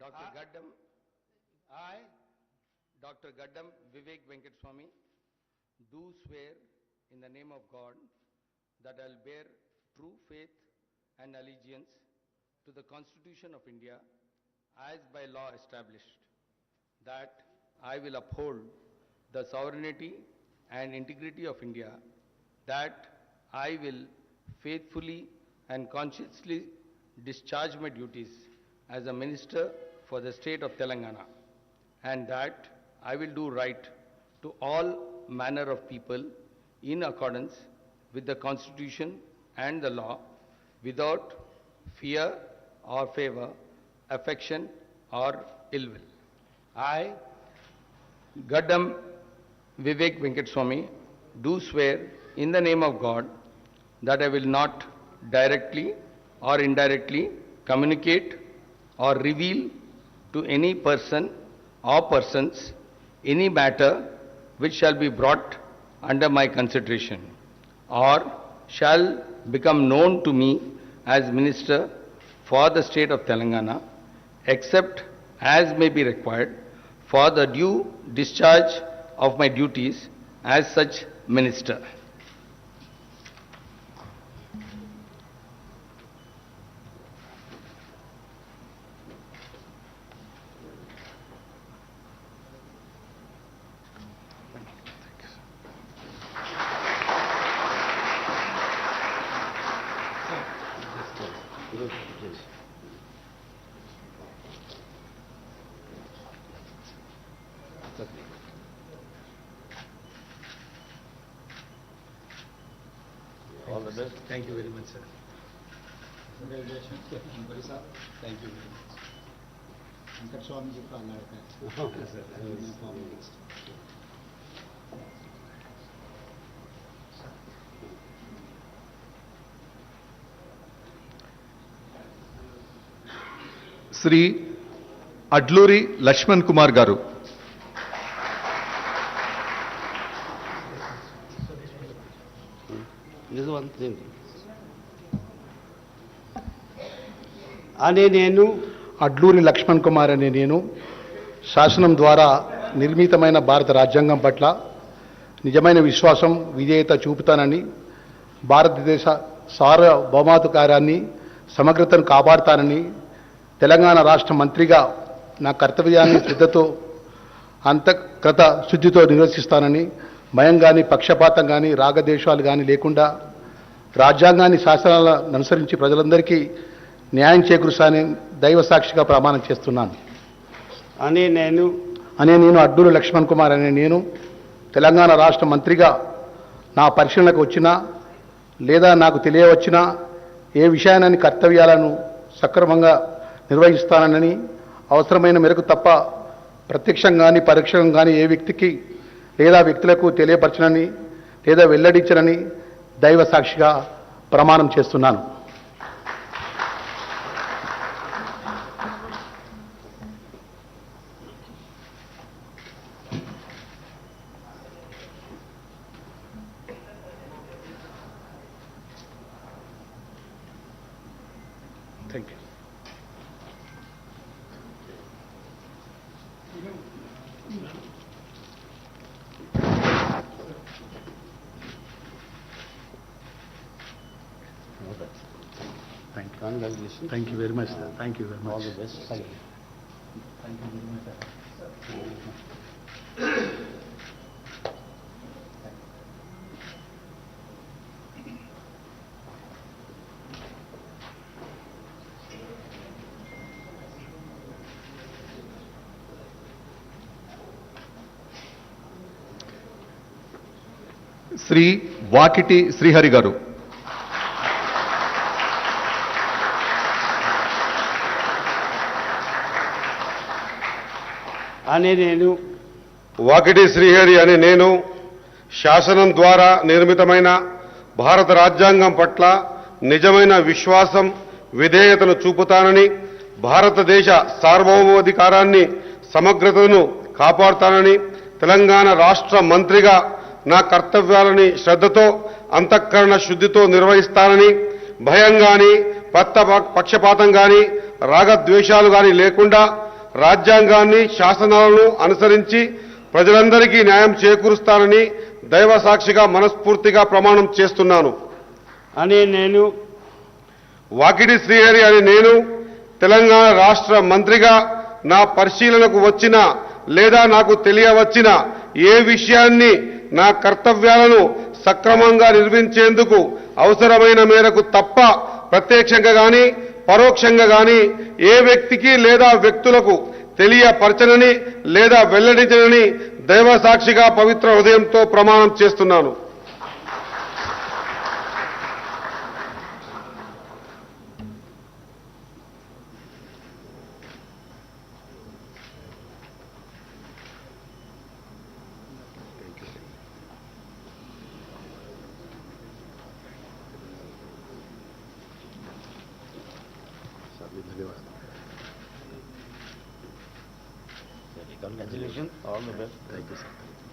Dr. Gaddam, I, Dr. Gaddam Vivek Venkateswamy, do swear in the name of God that I will bear true faith and allegiance to the Constitution of India as by law established, that I will uphold the sovereignty and integrity of India, that I will faithfully and conscientiously discharge my duties as a minister for the state of Telangana, and that I will do right to all manner of people in accordance with the Constitution and the law, without fear or favor, affection or ill will. I, Gaddam Vivek Venkateswamy, do swear in the name of God that I will not directly or indirectly communicate or reveal to any person or persons any matter which shall be brought under my consideration or shall become known to me as Minister for the state of Telangana, except as may be required for the due discharge of my duties as such Minister. all the best. Thank you very much, sir. Congratulations. Thank you very much. Venkataswamy చెప్పి అన్నాడు Okay, sir. Shri Adluri Laxman Kumar గారు. అనే నేను అడ్లూరి లక్ష్మణ్ కుమార్ అనే నేను శాసనం ద్వారా నిర్మితమైన భారత రాజ్యాంగం పట్ల నిజమైన విశ్వాసం విధేయత చూపుతానని, భారతదేశ సార్వభౌమాధికారాన్ని సమగ్రతను కాపాడుతానని, తెలంగాణ రాష్ట్ర మంత్రిగా నా కర్తవ్యాన్ని శ్రద్ధతో అంతఃకృత శుద్ధితో నిర్వర్తిస్తానని, భయం కానీ పక్షపాతం కానీ రాగద్వేషాలు కానీ లేకుండా రాజ్యాంగాన్ని శాసనాలను అనుసరించి ప్రజలందరికీ న్యాయం చేకూరుస్తానని దైవ సాక్షిగా ప్రమాణం చేస్తున్నాను. అనే నేను అడ్లూరి లక్ష్మణ్ కుమార్ అనే నేను తెలంగాణ రాష్ట్ర మంత్రిగా నా పరిశీలనకు వచ్చినా లేదా నాకు తెలియవచ్చినా ఏ విషయాన్ని కర్తవ్యాలను సక్రమంగా నిర్వహిస్తానని, అవసరమైన మేరకు తప్ప ప్రత్యక్షంగా కానీ పరోక్షంగా కానీ ఏ వ్యక్తికి లేదా వ్యక్తులకు తెలియపరచనని లేదా వెల్లడించనని దైవ సాక్షిగా ప్రమాణం చేస్తున్నాను. Thank you. Congratulations. Thank you very much, sir. Thank you very much. All the best. Thank you. Thank you very much, sir. Shri Vakiti Srihari garu. అనే నేను వాకిటి శ్రీహరి అనే నేను శాసనం ద్వారా నిర్మితమైన భారత రాజ్యాంగం పట్ల నిజమైన విశ్వాసం విధేయతను చూపుతానని, భారతదేశ సార్వభౌమాధికారాన్ని సమగ్రతను కాపాడుతానని, తెలంగాణ రాష్ట్ర మంత్రిగా నా కర్తవ్యాలని శ్రద్ధతో అంతఃకరణ శుద్ధితో నిర్వహిస్తానని, భయం గాని పక్షపాతం గాని రాగద్వేషాలు గాని లేకుండా రాజ్యాంగాన్ని శాసనాలను అనుసరించి ప్రజలందరికీ న్యాయం చేకూరుస్తానని దైవ సాక్షిగా మనస్ఫూర్తిగా ప్రమాణం చేస్తున్నాను అని నేను వాకిటి శ్రీహరి అని నేను తెలంగాణ రాష్ట్ర మంత్రిగా నా పరిశీలనకు వచ్చిన లేదా నాకు తెలియవచ్చిన ఏ విషయాన్ని నా కర్తవ్యాలను సక్రమంగా నిర్వహించేందుకు అవసరమైన మేరకు తప్ప ప్రత్యక్షంగా గాని పరోక్షంగా గాని ఏ వ్యక్తికి లేదా వ్యక్తులకు తెలియపరచనని లేదా వెల్లడించనని దైవ సాక్షిగా పవిత్ర హృదయంతో ప్రమాణం చేస్తున్నాను Congratulations. All the best. Thank you, sir.